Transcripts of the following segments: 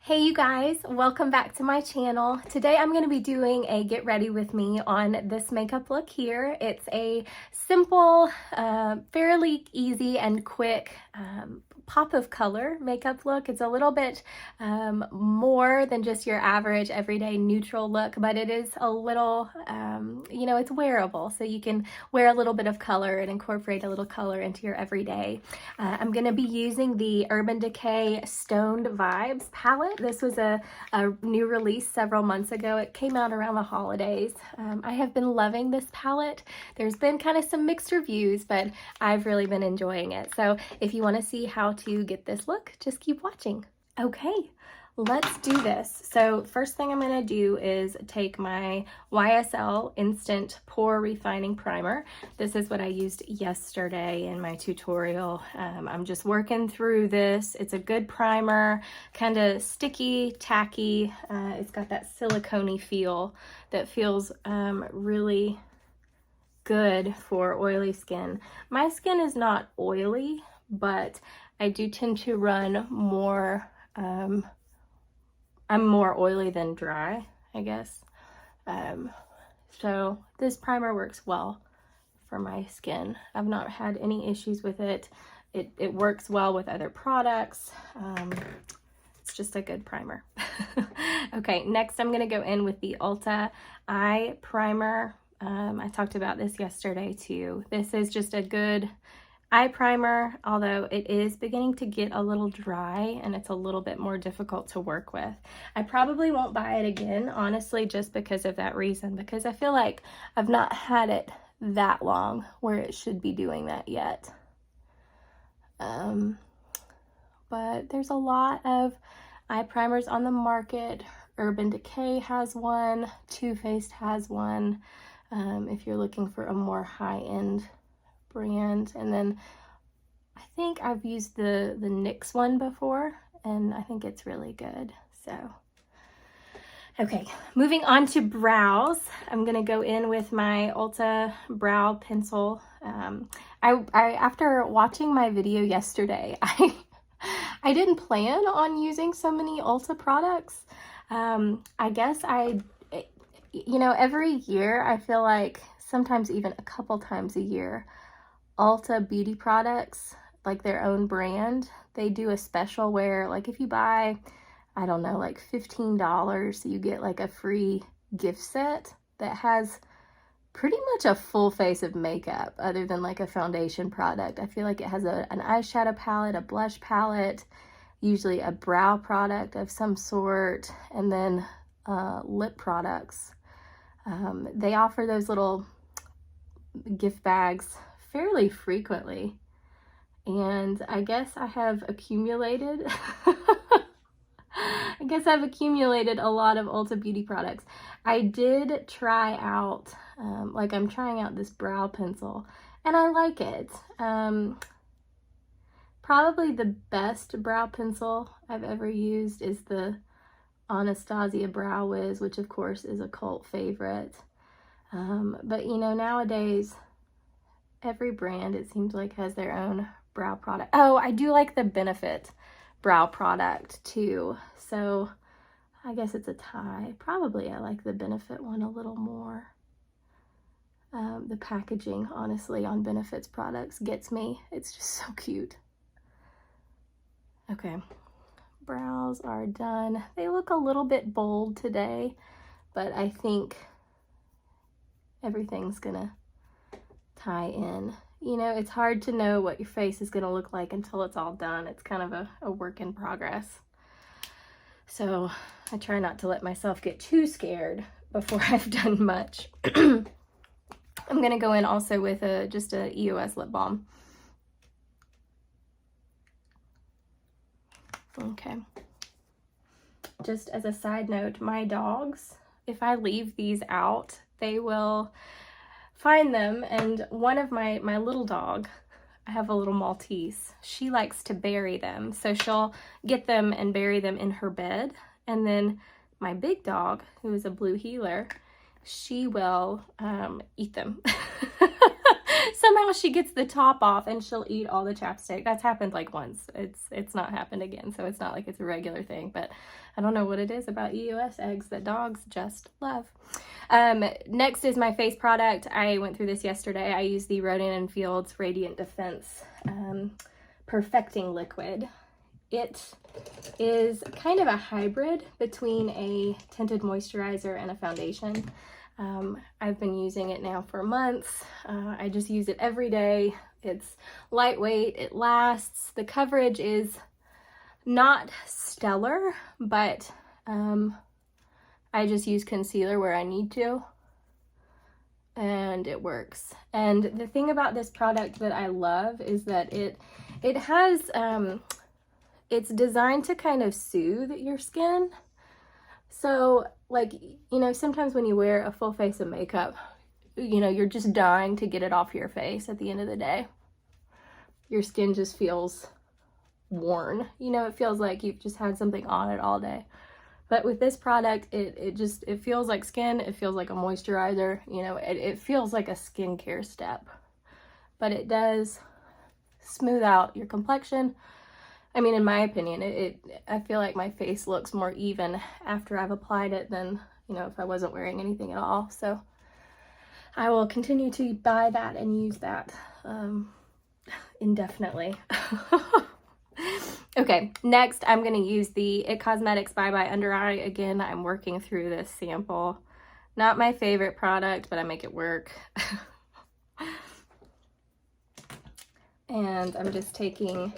Hey you guys, welcome back to my channel. Today I'm going to be doing a get ready with me on this makeup look here. It's a simple, fairly easy and quick pop of color makeup look. It's a little bit more than just your average everyday neutral look, but it is a little, it's wearable. So you can wear a little bit of color and incorporate a little color into your everyday. I'm going to be using the Urban Decay Stoned Vibes palette. This was a new release several months ago. It came out around the holidays. I have been loving this palette. There's been kind of some mixed reviews, but I've really been enjoying it. So if you want to see how to get this look, just keep watching. Okay, let's do this. So first thing I'm going to do is take my YSL Instant Pore Refining Primer. This is what I used yesterday in my tutorial. I'm just working through this. It's a good primer, kind of sticky, tacky. It's got that silicone-y feel that feels really good for oily skin. My skin is not oily, but I do tend to run more, I'm more oily than dry, I guess. So this primer works well for my skin. I've not had any issues with it. It works well with other products. It's just a good primer. Okay, next I'm gonna go in with the Ulta Eye Primer. I talked about this yesterday too. This is just a good eye primer, although it is beginning to get a little dry and it's a little bit more difficult to work with. I probably won't buy it again, honestly, just because of that reason, because I feel like I've not had it that long where it should be doing that yet. But there's a lot of eye primers on the market. Urban Decay has one, Too Faced has one, if you're looking for a more high-end brand. And then I think I've used the NYX one before, and I think it's really good. So okay, moving on to brows. I'm gonna go in with my Ulta brow pencil. After watching my video yesterday, I didn't plan on using so many Ulta products. I guess every year I feel like sometimes even a couple times a year, Ulta beauty products, like their own brand, they do a special where, like, if you buy, I don't know, like $15, you get like a free gift set that has pretty much a full face of makeup other than like a foundation product. I feel like it has an eyeshadow palette, a blush palette, usually a brow product of some sort, and then lip products. They offer those little gift bags fairly frequently, and I guess I have accumulated a lot of Ulta beauty products. I did try out, I'm trying out this brow pencil, and I like it. Probably the best brow pencil I've ever used is the Anastasia Brow Wiz, which of course is a cult favorite. But nowadays, every brand, it seems like, has their own brow product. Oh, I do like the Benefit brow product too. So I guess it's a tie. Probably I like the Benefit one a little more. The packaging, honestly, on Benefit's products gets me. It's just so cute. Okay, brows are done. They look a little bit bold today, but I think everything's gonna tie in. It's hard to know what your face is gonna look like until it's all done. It's kind of a work in progress. So I try not to let myself get too scared before I've done much. I'm gonna go in also with just a EOS lip balm. Okay. Just as a side note, my dogs, if I leave these out, they will find them, and one of my little dog, I have a little Maltese, she likes to bury them. So she'll get them and bury them in her bed, and then my big dog, who is a blue heeler, she will eat them. Somehow she gets the top off and she'll eat all the chapstick. That's happened like once. It's not happened again, so it's not like it's a regular thing, but I don't know what it is about EUS eggs that dogs just love. Next is my face product. I went through this yesterday. I used the Rodan & Field's Radiant Defense Perfecting Liquid. It is kind of a hybrid between a tinted moisturizer and a foundation. I've been using it now for months. I just use it every day. It's lightweight, it lasts. The coverage is not stellar, but I just use concealer where I need to, and it works. And the thing about this product that I love is that it has, it's designed to kind of soothe your skin. So, like, you know, sometimes when you wear a full face of makeup, you know, you're just dying to get it off your face at the end of the day. Your skin just feels worn. You know, it feels like you've just had something on it all day. But with this product, it feels like skin. It feels like a moisturizer. You know, it feels like a skincare step. But it does smooth out your complexion. I mean, in my opinion, I feel like my face looks more even after I've applied it than, you know, if I wasn't wearing anything at all. So I will continue to buy that and use that indefinitely. Okay, next I'm going to use the It Cosmetics Bye Bye Under Eye. Again, I'm working through this sample. Not my favorite product, but I make it work. And I'm just taking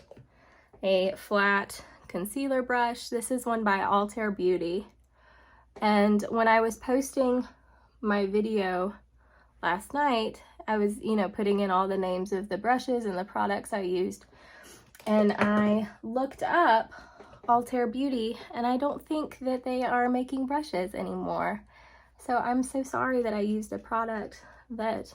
a flat concealer brush. This is one by Altair Beauty. And when I was posting my video last night, I was, you know, putting in all the names of the brushes and the products I used. And I looked up Altair Beauty, and I don't think that they are making brushes anymore. So I'm so sorry that I used a product that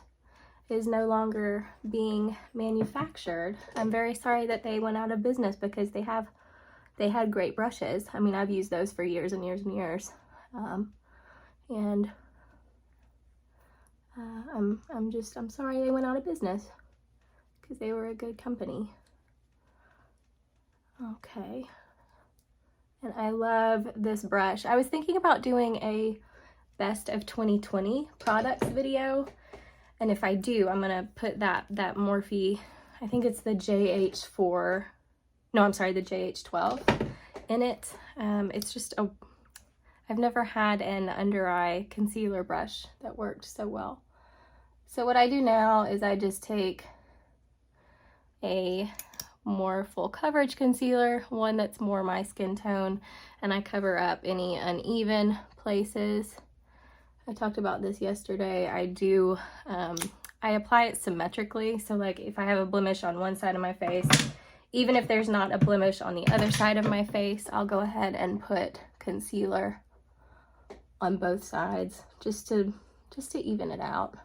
is no longer being manufactured. I'm very sorry that they went out of business, because they had great brushes. I mean, I've used those for years and years and years. I'm sorry they went out of business, because they were a good company. Okay. And I love this brush. I was thinking about doing a best of 2020 products video. And if I do, I'm going to put that Morphe, I think it's the JH4, no, I'm sorry, the JH12 in it. It's just I've never had an under eye concealer brush that worked so well. So what I do now is I just take a more full coverage concealer, one that's more my skin tone, and I cover up any uneven places. I talked about this yesterday. I apply it symmetrically. So like if I have a blemish on one side of my face, even if there's not a blemish on the other side of my face, I'll go ahead and put concealer on both sides just to even it out.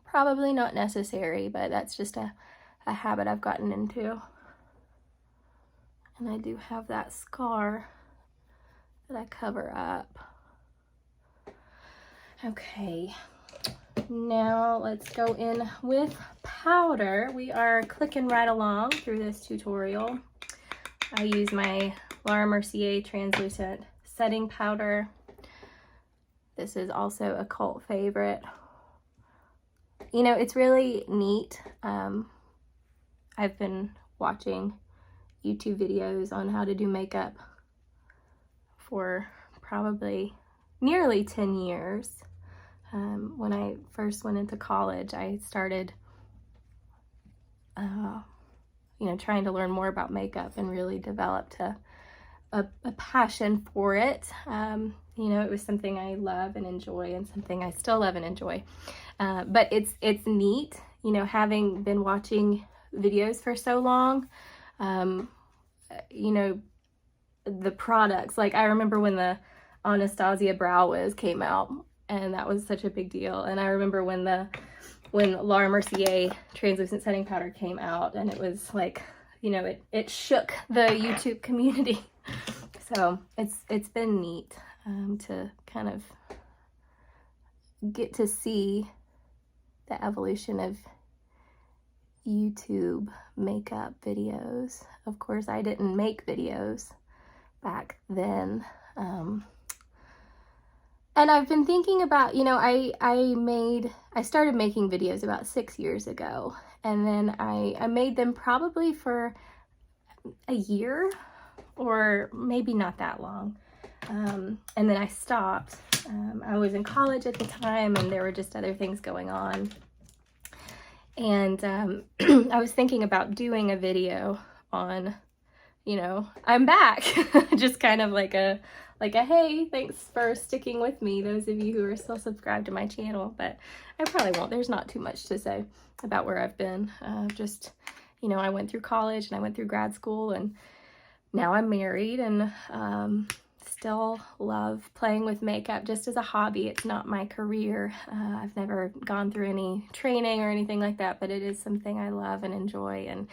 Probably not necessary, but that's just a habit I've gotten into. And I do have that scar that I cover up. Okay, now let's go in with powder. We are clicking right along through this tutorial. I use my Laura Mercier translucent setting powder. This is also a cult favorite. You know, it's really neat. I've been watching YouTube videos on how to do makeup for probably nearly 10 years. When I first went into college, I started, you know, trying to learn more about makeup and really developed a passion for it. You know, it was something I love and enjoy, and something I still love and enjoy. But it's neat, you know, having been watching videos for so long, you know, the products, like I remember when the Anastasia Brow Wiz came out, and that was such a big deal. And I remember when Laura Mercier translucent setting powder came out, and it was like, you know, it shook the YouTube community. So it's been neat to kind of get to see the evolution of YouTube makeup videos. Of course, I didn't make videos back then. And I've been thinking about, you know, I started making videos about 6 years ago, and then I made them probably for a year, or maybe not that long. And then I stopped. I was in college at the time, and there were just other things going on. And I was thinking about doing a video on, you know, I'm back. Just kind of like a hey, thanks for sticking with me, those of you who are still subscribed to my channel. But I probably won't. There's not too much to say about where I've been. Just, you know, I went through college and I went through grad school, and now I'm married, and still love playing with makeup just as a hobby. It's not my career. I've never gone through any training or anything like that, but it is something I love and enjoy, and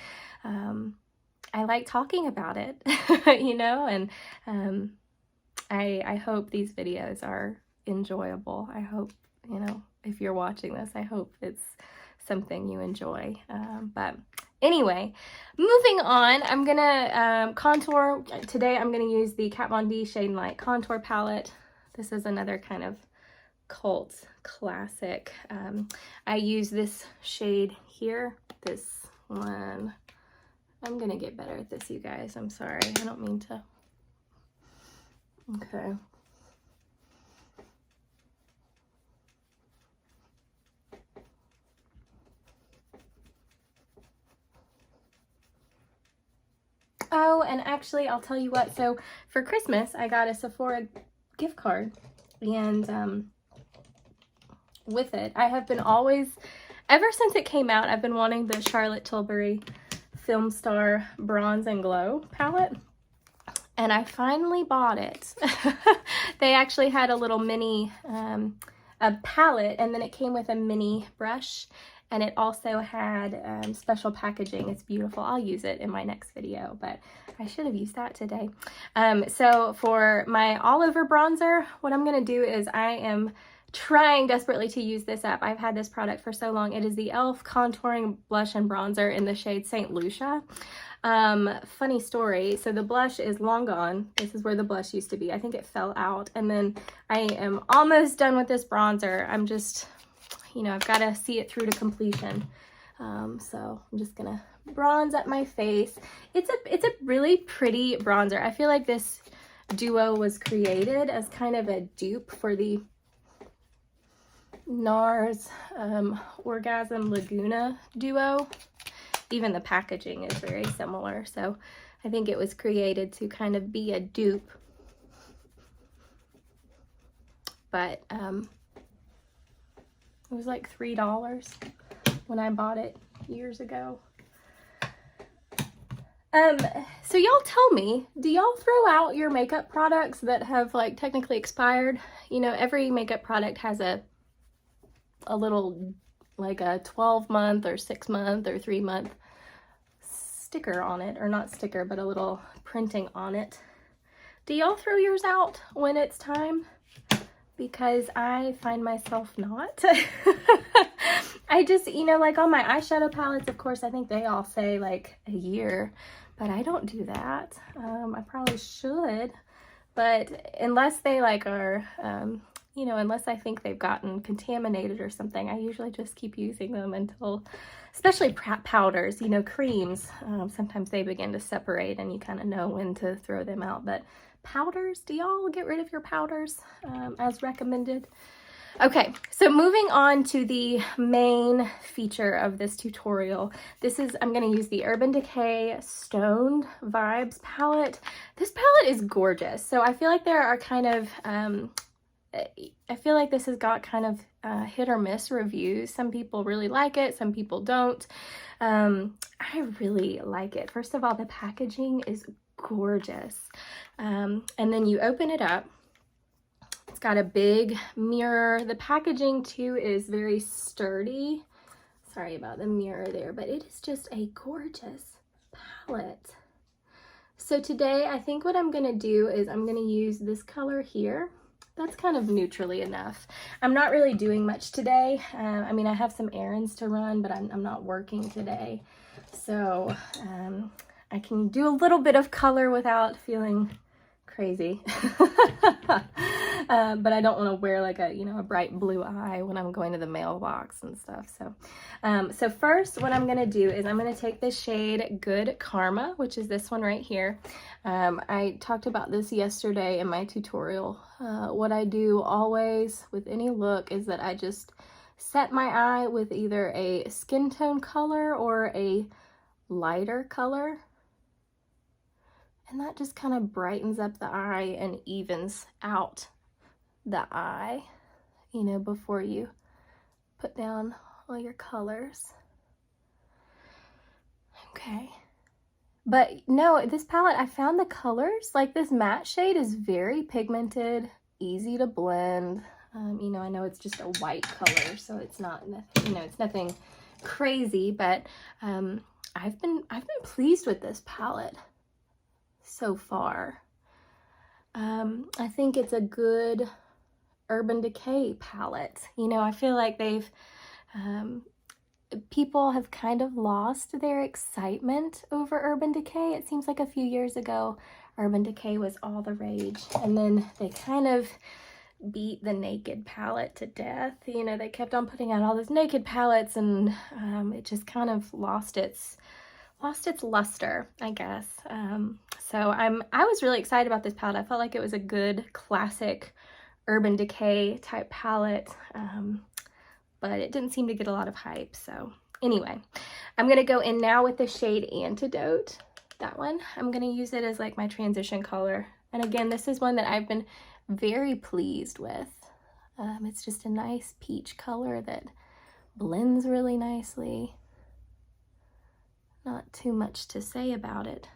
I like talking about it, you know, and I hope these videos are enjoyable. I hope, you know, if you're watching this, I hope it's something you enjoy. But anyway, moving on, I'm gonna contour. Today I'm gonna use the Kat Von D Shade and Light Contour Palette. This is another kind of cult classic. I use this shade here, this one. I'm gonna get better at this, you guys. I'm sorry, I don't mean to. Okay. Oh, and actually, I'll tell you what. So for Christmas, I got a Sephora gift card, and with it, I have been always, ever since it came out, I've been wanting the Charlotte Tilbury Film Star Bronze and Glow palette, and I finally bought it. They actually had a little mini a palette, and then it came with a mini brush. And it also had special packaging. It's beautiful. I'll use it in my next video, but I should have used that today. So for my all over bronzer, what I'm gonna do is I am trying desperately to use this up. I've had this product for so long. It is the e.l.f. Contouring Blush and Bronzer in the shade St. Lucia. Funny story. So the blush is long gone. This is where the blush used to be. I think it fell out. And then I am almost done with this bronzer. I'm just, you know, I've got to see it through to completion. So I'm just gonna bronze up my face. It's a really pretty bronzer. I feel like this duo was created as kind of a dupe for the NARS Orgasm Laguna duo. Even the packaging is very similar. So I think it was created to kind of be a dupe. But it was like $3 when I bought it years ago. So y'all tell me, do y'all throw out your makeup products that have like technically expired? You know, every makeup product has a little, like a 12-month or 6-month or 3-month sticker on it, or not sticker, but a little printing on it. Do y'all throw yours out when it's time? Because I find myself not. I just, you know, like on my eyeshadow palettes, of course, I think they all say like a year, but I don't do that. I probably should, but unless they like are, you know, unless I think they've gotten contaminated or something, I usually just keep using them until, especially powders, you know, creams, sometimes they begin to separate and you kind of know when to throw them out. But powders, do y'all get rid of your powders as recommended? Okay, so moving on to the main feature of this tutorial. This is, I'm going to use the Urban Decay Stoned Vibes palette. This palette is gorgeous. So I feel like there are kind of, I feel like this has got kind of hit or miss reviews. Some people really like it, some people don't. I really like it. First of all, the packaging is gorgeous. And then you open it up. It's got a big mirror. The packaging too is very sturdy. Sorry about the mirror there, but it is just a gorgeous palette. So today I think what I'm gonna do is I'm gonna use this color here. that's kind of neutrally enough. I'm not really doing much today. I mean, I have some errands to run, but I'm not working today. So I can do a little bit of color without feeling crazy. But I don't want to wear like a, you know, a bright blue eye when I'm going to the mailbox and stuff. So first what I'm going to do is I'm going to take this shade Good Karma, which is this one right here. I talked about this yesterday in my tutorial. What I do always with any look is that I just set my eye with either a skin tone color or a lighter color. And that just kind of brightens up the eye and evens out the eye, you know, before you put down all your colors. Okay. But no, this palette, I found the colors, like this matte shade is very pigmented, easy to blend. You know, I know it's just a white color, so it's not, you know, it's nothing crazy, but I've been pleased with this palette so far. I think it's a good Urban Decay palette. You know, I feel like they've people have kind of lost their excitement over Urban Decay. It seems like a few years ago Urban Decay was all the rage, and then they kind of beat the Naked palette to death. You know, they kept on putting out all those Naked palettes, and it just kind of lost its luster, I guess. So I was really excited about this palette. I felt like it was a good classic Urban Decay type palette, but it didn't seem to get a lot of hype. So anyway, I'm gonna go in now with the shade Antidote. That one, I'm gonna use it as like my transition color. And again, this is one that I've been very pleased with. It's just a nice peach color that blends really nicely. Not too much to say about it.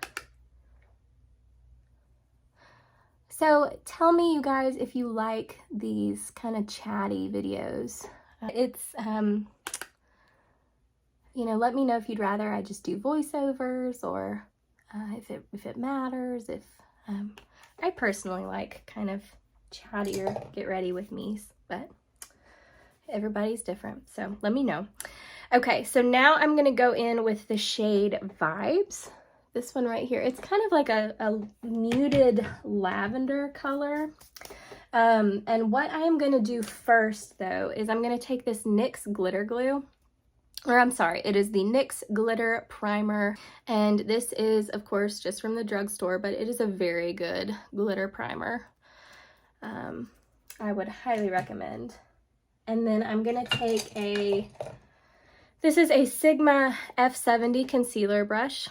So tell me, you guys, if you like these kind of chatty videos. It's, you know, let me know if you'd rather I just do voiceovers, or if it matters. If I personally like kind of chattier get ready with me's, but everybody's different, so let me know. Okay, so now I'm gonna go in with the shade Vibes. This one right here. It's kind of like a muted lavender color. And what I am gonna do first though is I'm gonna take this NYX glitter glue, or I'm sorry, it is the NYX glitter primer. And this is of course just from the drugstore, but it is a very good glitter primer. I would highly recommend. And then I'm gonna take this is a Sigma F70 concealer brush,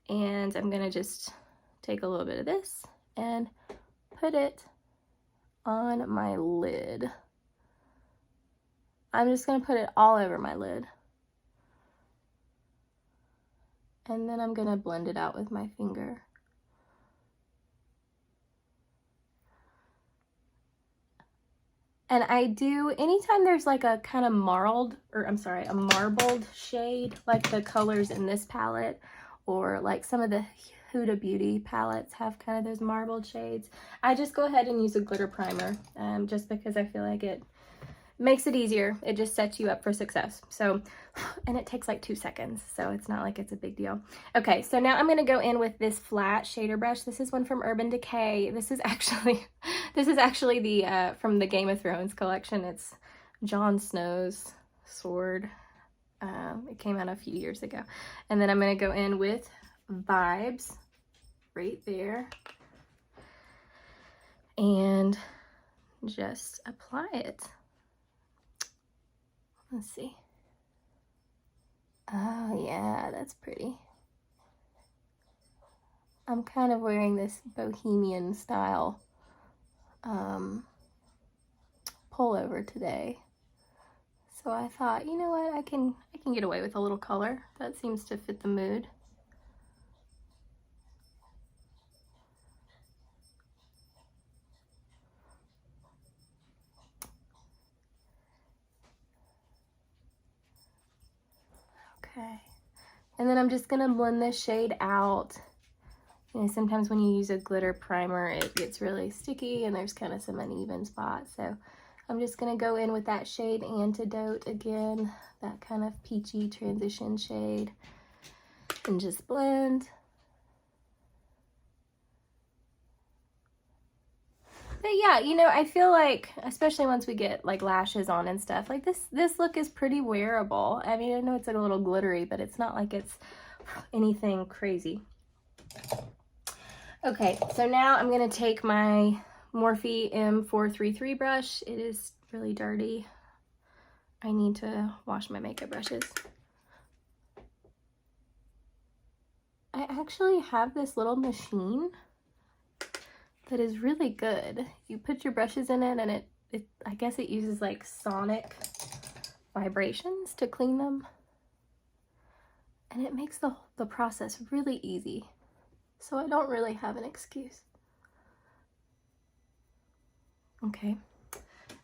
and I'm gonna just take a little bit of this and put it on my lid. I'm just gonna put it all over my lid. And then I'm gonna blend it out with my finger. And I do, anytime there's like a kind of marbled shade, like the colors in this palette, or like some of the Huda Beauty palettes have kind of those marbled shades, I just go ahead and use a glitter primer, just because I feel like it makes it easier. It just sets you up for success. So, and it takes like 2 seconds, so it's not like it's a big deal. Okay, so now I'm gonna go in with this flat shader brush. This is one from Urban Decay. This is actually the from the Game of Thrones collection. It's Jon Snow's sword. It came out a few years ago. And then I'm gonna go in with Vibes right there and just apply it. Let's see. Oh yeah, that's pretty. I'm kind of wearing this bohemian style pullover today. So I thought, you know what, I can get away with a little color. That seems to fit the mood. Okay, and then I'm just gonna blend this shade out You know, sometimes when you use a glitter primer, it gets really sticky and there's kind of some uneven spots. So I'm just gonna go in with that shade Antidote again, that kind of peachy transition shade, and just blend. But yeah, you know, I feel like, especially once we get like lashes on and stuff, like this look is pretty wearable. I mean, I know it's like a little glittery, but it's not like it's anything crazy. Okay, so now I'm gonna take my Morphe M433 brush. It is really dirty. I need to wash my makeup brushes. I actually have this little machine that is really good. You put your brushes in it and it I guess it uses like sonic vibrations to clean them. And it makes the process really easy. So I don't really have an excuse. Okay,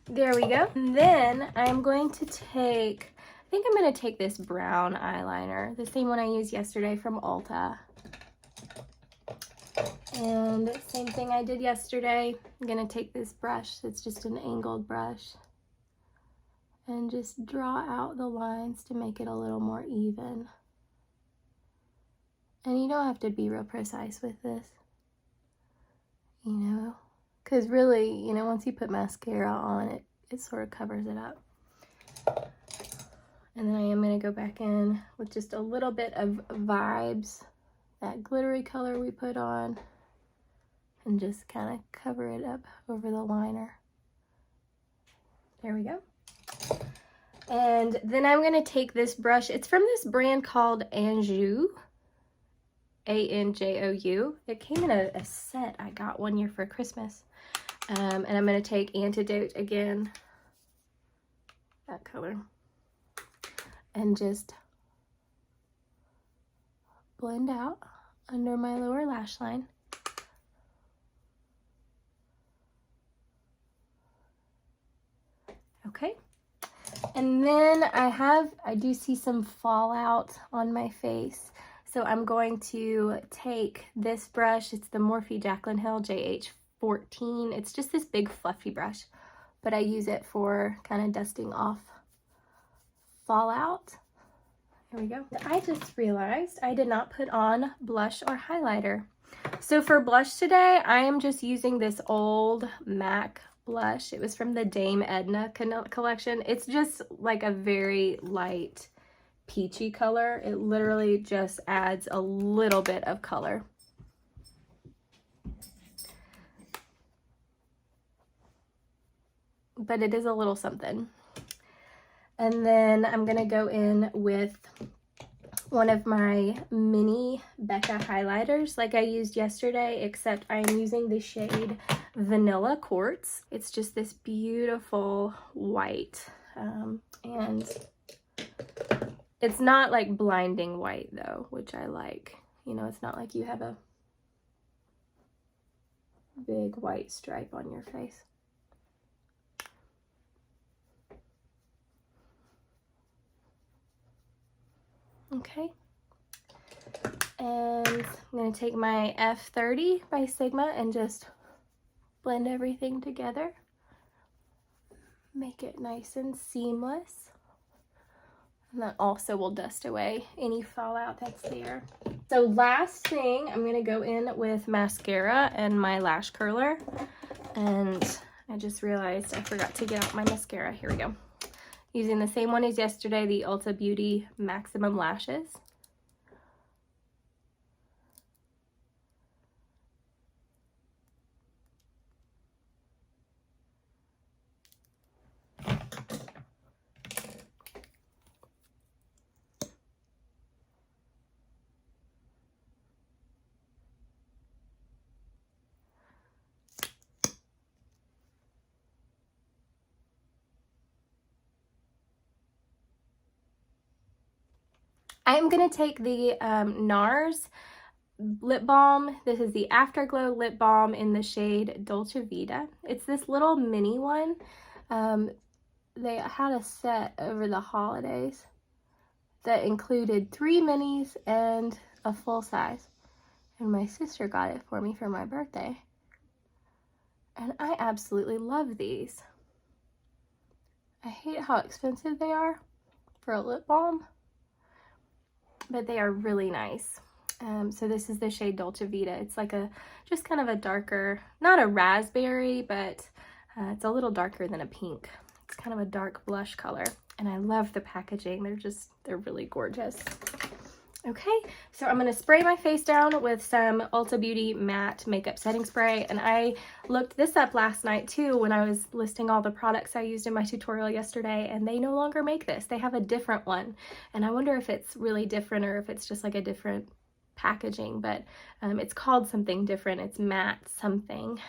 there we go. And then I'm going to take, I think I'm gonna take this brown eyeliner, the same one I used yesterday from Ulta. And same thing I did yesterday. I'm gonna take this brush, it's just an angled brush, and just draw out the lines to make it a little more even. And you don't have to be real precise with this, you know, because really, you know, once you put mascara on, it sort of covers it up. And then I am gonna go back in with just a little bit of Vibes, that glittery color we put on, and just kind of cover it up over the liner. There we go. And then I'm gonna take this brush. It's from this brand called Anjou, A-N-J-O-U. It came in a set I got one year for Christmas. And I'm gonna take Antidote again, that color, and just blend out under my lower lash line. Okay, and then I do see some fallout on my face, so I'm going to take this brush. It's the Morphe Jaclyn Hill JH14. It's just this big fluffy brush, but I use it for kind of dusting off fallout. There we go. I just realized I did not put on blush or highlighter. So for blush today, I am just using this old MAC blush. It was from the Dame Edna collection. It's just like a very light peachy color. It literally just adds a little bit of color. But it is a little something. And then I'm gonna go in with one of my mini Becca highlighters like I used yesterday, except I'm using the shade Vanilla Quartz. It's just this beautiful white, and it's not like blinding white though, which I like. You know, it's not like you have a big white stripe on your face. Okay, and I'm going to take my F30 by Sigma and just blend everything together. Make it nice and seamless. And that also will dust away any fallout that's there. So last thing, I'm going to go in with mascara and my lash curler. And I just realized I forgot to get out my mascara. Here we go. Using the same one as yesterday, the Ulta Beauty Maximum Lashes. I'm going to take the NARS lip balm. This is the Afterglow lip balm in the shade Dolce Vita. It's this little mini one. They had a set over the holidays that included 3 minis and a full size. and my sister got it for me for my birthday. And I absolutely love these. I hate how expensive they are for a lip balm, but they are really nice. So this is the shade Dolce Vita. It's like just kind of a darker, not a raspberry, but it's a little darker than a pink. It's kind of a dark blush color, and I love the packaging. They're really gorgeous. Okay, so I'm going to spray my face down with some Ulta Beauty Matte Makeup Setting Spray, and I looked this up last night too when I was listing all the products I used in my tutorial yesterday, and they no longer make this. They have a different one, and I wonder if it's really different or if it's just like a different packaging, but it's called something different. It's matte something,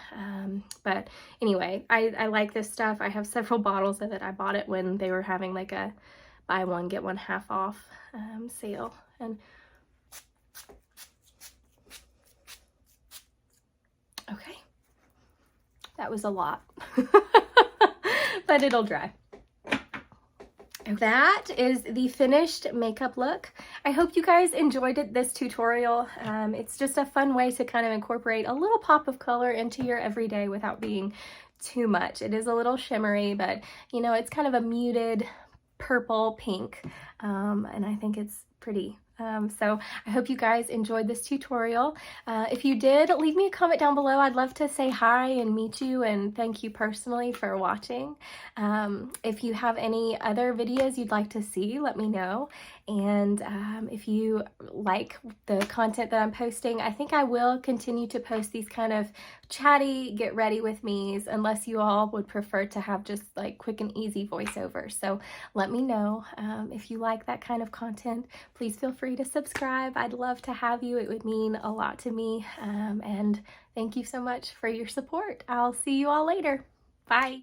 but anyway, I like this stuff. I have several bottles of it. I bought it when they were having like a buy one get one half off sale. And okay, that was a lot, but it'll dry. That is the finished makeup look. I hope you guys enjoyed this tutorial. It's just a fun way to kind of incorporate a little pop of color into your everyday without being too much. It is a little shimmery, but you know, it's kind of a muted purple pink, and I think it's pretty. So I hope you guys enjoyed this tutorial. If you did, leave me a comment down below. I'd love to say hi and meet you and thank you personally for watching. If you have any other videos you'd like to see, let me know. And if you like the content that I'm posting, I think I will continue to post these kind of chatty get ready with me's, unless you all would prefer to have just like quick and easy voiceover. So let me know if you like that kind of content. Please feel free to subscribe. I'd love to have you. It would mean a lot to me. And thank you so much for your support. I'll see you all later. Bye.